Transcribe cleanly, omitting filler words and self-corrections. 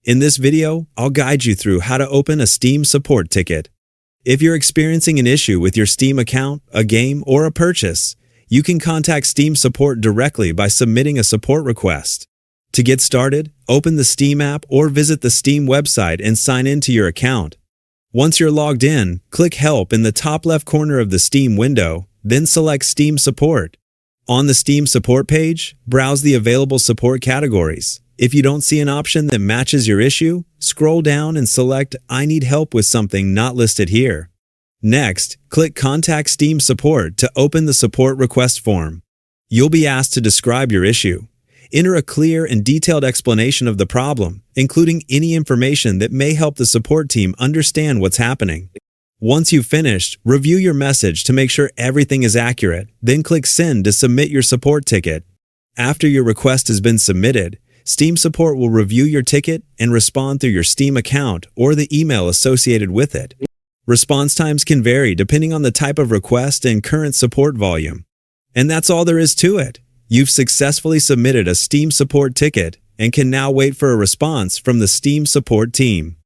In this video, I'll guide you through how to open a Steam support ticket. If you're experiencing an issue with your Steam account, a game, or a purchase, you can contact Steam support directly by submitting a support request. To get started, open the Steam app or visit the Steam website and sign in to your account. Once you're logged in, click Help in the top left corner of the Steam window, then select Steam Support. On the Steam support page, browse the available support categories. If you don't see an option that matches your issue, scroll down and select I need help with something not listed here. Next, click Contact Steam Support to open the support request form. You'll be asked to describe your issue. Enter a clear and detailed explanation of the problem, including any information that may help the support team understand what's happening. Once you've finished, review your message to make sure everything is accurate, then click Send to submit your support ticket. After your request has been submitted, Steam support will review your ticket and respond through your Steam account or the email associated with it. Response times can vary depending on the type of request and current support volume. And that's all there is to it. You've successfully submitted a Steam support ticket and can now wait for a response from the Steam support team.